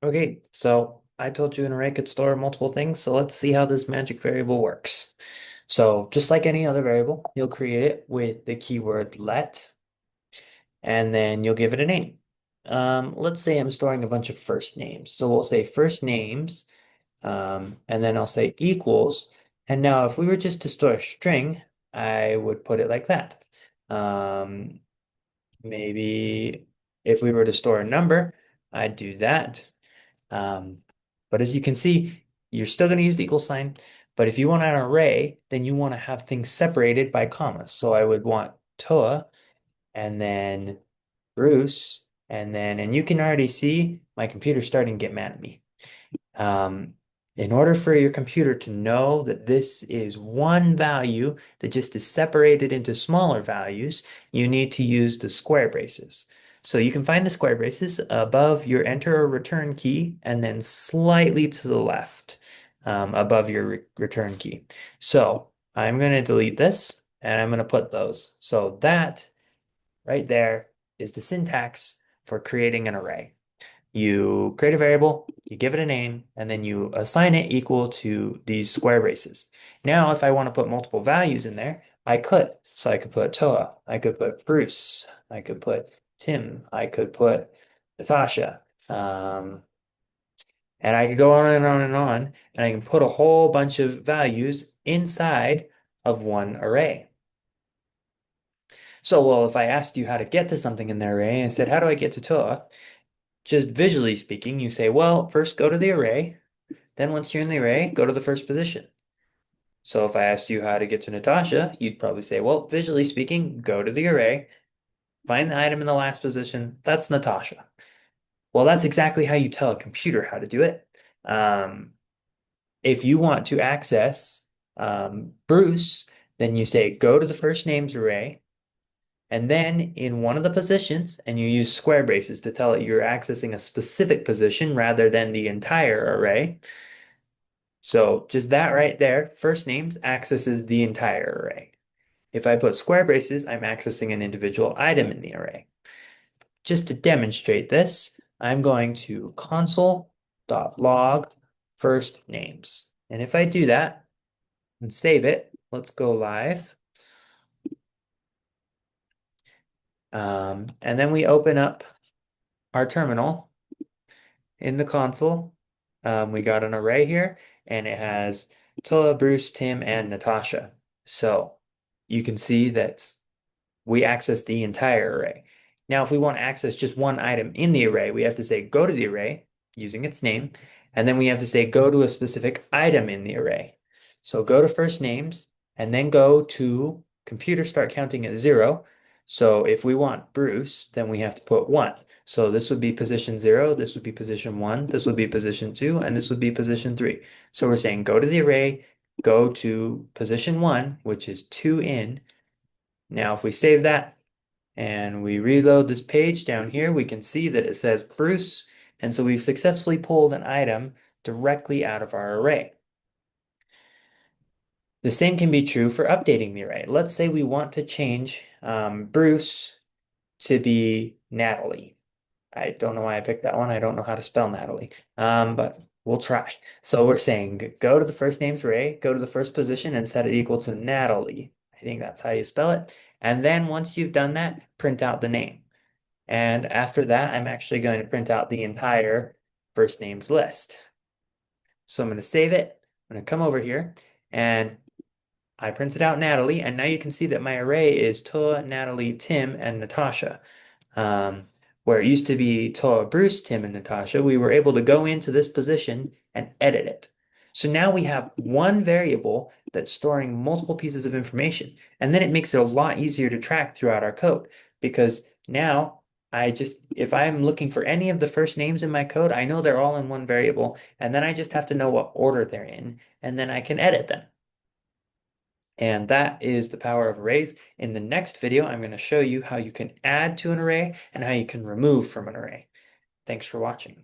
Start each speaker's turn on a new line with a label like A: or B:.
A: Okay, so I told you an array could store multiple things, so let's see how this magic variable works. So just like any other variable, you'll create it with the keyword let, and then you'll give it a name. Let's say I'm storing a bunch of first names. So we'll say first names, and then I'll say equals. And now if we were just to store a string, I would put it like that. Um, Maybe if we were to store a number, I'd do that. Um, but as you can see, you're still going to use the equal sign. But if you want an array, then you want to have things separated by commas. So I would want Toa and then Bruce, and you can already see my computer starting to get mad at me. Um, in order for your computer to know that this is one value that just is separated into smaller values, you need to use the square braces. So you can find the square braces above your enter or return key and then slightly to the left above your return key. So I'm going to delete this and I'm going to put those. So that right there is the syntax for creating an array. You create a variable, you give it a name, and then you assign it equal to these square braces. Now, if I want to put multiple values in there, I could. So I could put Toa, I could put Bruce, I could put Tim, I could put Natasha. And I could go on and on and on, and I can put a whole bunch of values inside of one array. So, well, if I asked you how to get to something in the array and said, how do I get to Toa? Just visually speaking, you say, well, first go to the array. Then once you're in the array, go to the first position. So if I asked you how to get to Natasha, you'd probably say, well, visually speaking, go to the array, find the item in the last position. That's Natasha. Well, that's exactly how you tell a computer how to do it. Um, if you want to access Bruce, then you say, go to the first names array. And then in one of the positions, and you use square braces to tell it you're accessing a specific position rather than the entire array. So just that right there, first names accesses the entire array. If I put square braces, I'm accessing an individual item in the array. Just to demonstrate this, I'm going to console.log first names. And if I do that and save it, let's go live. And then we open up our terminal in the console. We got an array here, and it has Toa, Bruce, Tim, and Natasha. So you can see that we access the entire array. Now, if we want to access just one item in the array, we have to say go to the array using its name, and then we have to say go to a specific item in the array. So go to first names, and then go to computer start counting at 0. So if we want Bruce, then we have to put 1. So this would be position 0, this would be position 1, this would be position 2, and this would be position 3. So we're saying go to the array, go to position 1, which is 2 in. Now, if we save that and we reload this page down here, we can see that it says Bruce. And so we've successfully pulled an item directly out of our array. The same can be true for updating the array. Let's say we want to change Bruce to be Natalie. I don't know why I picked that one. I don't know how to spell Natalie, but we'll try. So we're saying go to the first names array, go to the first position and set it equal to Natalie. I think that's how you spell it. And then once you've done that, print out the name. And after that, I'm actually going to print out the entire first names list. So I'm going to save it. I'm going to come over here and I printed out Natalie. And now you can see that my array is Toa, Natalie, Tim, and Natasha. Where it used to be Toa, Bruce, Tim, and Natasha, we were able to go into this position and edit it. So now we have one variable that's storing multiple pieces of information. And then it makes it a lot easier to track throughout our code because now if I'm looking for any of the first names in my code, I know they're all in one variable, and then I just have to know what order they're in, and then I can edit them. And that is the power of arrays. In the next video, I'm going to show you how you can add to an array and how you can remove from an array. Thanks for watching.